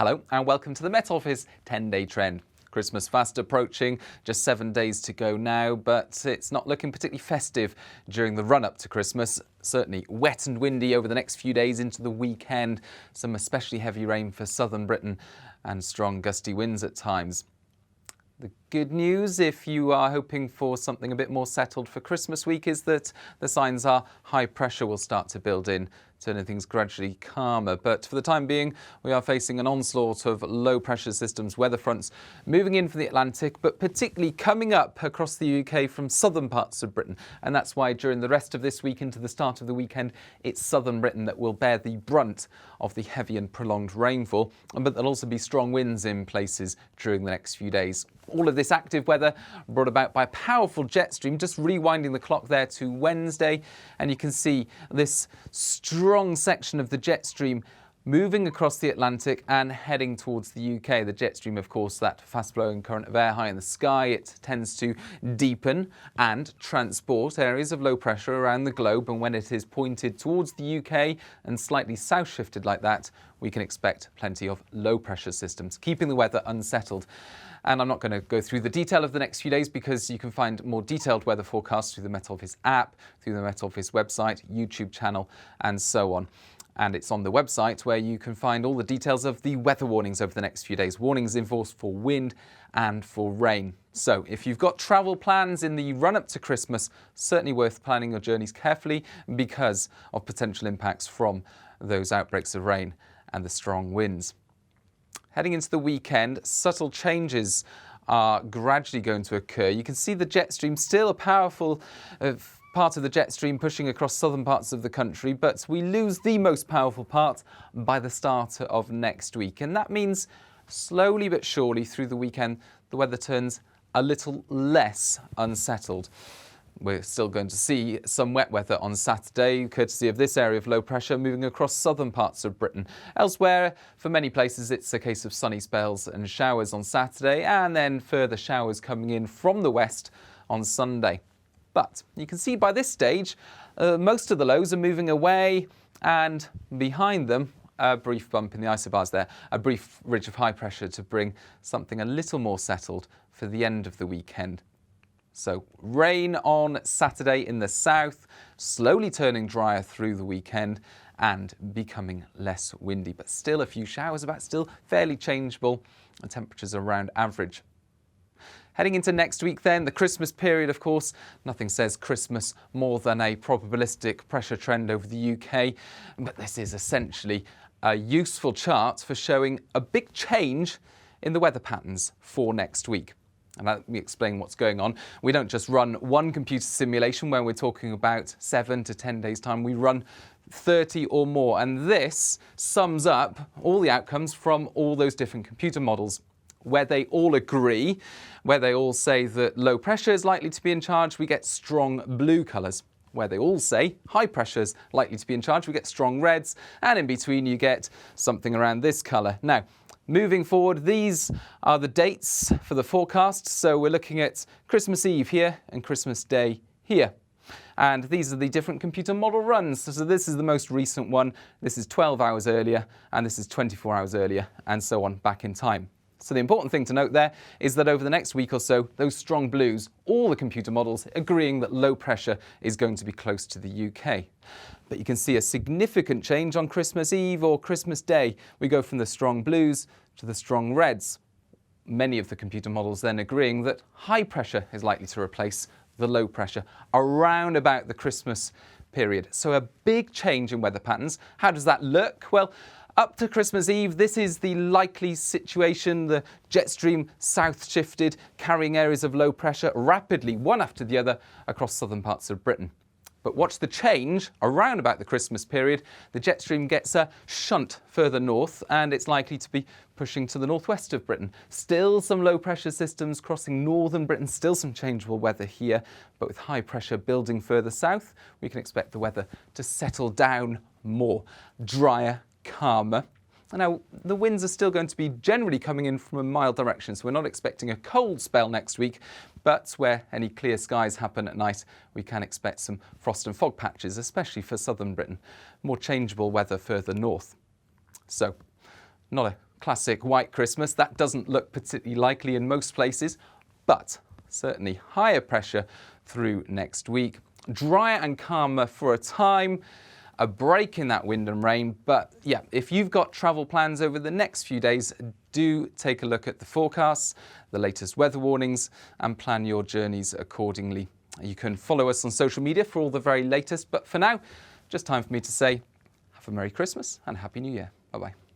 Hello and welcome to the Met Office 10-day trend. Christmas fast approaching, just 7 days to go now, but it's not looking particularly festive during the run-up to Christmas. Certainly wet and windy over the next few days into the weekend. Some especially heavy rain for southern Britain and strong gusty winds at times. The good news, if you are hoping for something a bit more settled for Christmas week, is that the signs are high pressure will start to build in, turning things gradually calmer. But for the time being, we are facing an onslaught of low pressure systems, weather fronts moving in from the Atlantic, but particularly coming up across the UK from southern parts of Britain. And that's why during the rest of this week into the start of the weekend, it's southern Britain that will bear the brunt of the heavy and prolonged rainfall. But there'll also be strong winds in places during the next few days. All of this active weather brought about by a powerful jet stream, just rewinding the clock there to Wednesday. And you can see this strong section of the jet stream moving across the Atlantic and heading towards the UK. The jet stream, of course, that fast-flowing current of air high in the sky, it tends to deepen and transport areas of low pressure around the globe. And when it is pointed towards the UK and slightly south-shifted like that, we can expect plenty of low-pressure systems, keeping the weather unsettled. And I'm not going to go through the detail of the next few days because you can find more detailed weather forecasts through the Met Office app, through the Met Office website, YouTube channel, and so on. And it's on the website where you can find all the details of the weather warnings over the next few days. Warnings in force for wind and for rain. So if you've got travel plans in the run-up to Christmas, certainly worth planning your journeys carefully because of potential impacts from those outbreaks of rain and the strong winds. Heading into the weekend, subtle changes are gradually going to occur. You can see the jet stream, still a powerful part of the jet stream pushing across southern parts of the country, but we lose the most powerful part by the start of next week. And that means slowly but surely through the weekend, the weather turns a little less unsettled. We're still going to see some wet weather on Saturday, courtesy of this area of low pressure moving across southern parts of Britain. Elsewhere, for many places, it's a case of sunny spells and showers on Saturday, and then further showers coming in from the west on Sunday. But you can see by this stage, most of the lows are moving away, and behind them, a brief bump in the isobars there, a brief ridge of high pressure to bring something a little more settled for the end of the weekend. So rain on Saturday in the south, slowly turning drier through the weekend and becoming less windy, but still a few showers about, still fairly changeable, and temperatures around average. Heading into next week then, the Christmas period, of course, nothing says Christmas more than a probabilistic pressure trend over the UK, but this is essentially a useful chart for showing a big change in the weather patterns for next week. And let me explain what's going on. We don't just run one computer simulation when we're talking about 7 to 10 days' time. We run 30 or more. And this sums up all the outcomes from all those different computer models, where they all agree, where they all say that low pressure is likely to be in charge, we get strong blue colours. Where they all say high pressure is likely to be in charge, we get strong reds. And in between, you get something around this colour. Now, moving forward, these are the dates for the forecast. So we're looking at Christmas Eve here and Christmas Day here. And these are the different computer model runs. So this is the most recent one. This is 12 hours earlier, and this is 24 hours earlier, and so on back in time. So the important thing to note there is that over the next week or so, those strong blues, all the computer models agreeing that low pressure is going to be close to the UK. But you can see a significant change on Christmas Eve or Christmas Day. We go from the strong blues to the strong reds. Many of the computer models then agreeing that high pressure is likely to replace the low pressure around about the Christmas period. So a big change in weather patterns. How does that look? Well, up to Christmas Eve, this is the likely situation. The jet stream south shifted, carrying areas of low pressure rapidly, one after the other, across southern parts of Britain. But watch the change around about the Christmas period. The jet stream gets a shunt further north, and it's likely to be pushing to the northwest of Britain. Still some low pressure systems crossing northern Britain, still some changeable weather here, but with high pressure building further south, we can expect the weather to settle down more, drier, calmer. Now, the winds are still going to be generally coming in from a mild direction, so we're not expecting a cold spell next week, but where any clear skies happen at night, we can expect some frost and fog patches, especially for southern Britain. More changeable weather further north. So, not a classic white Christmas. That doesn't look particularly likely in most places, but certainly higher pressure through next week. Drier and calmer for a time, a break in that wind and rain. But yeah, if you've got travel plans over the next few days, do take a look at the forecasts, the latest weather warnings, and plan your journeys accordingly. You can follow us on social media for all the very latest. But for now, just time for me to say, have a Merry Christmas and Happy New Year. Bye-bye.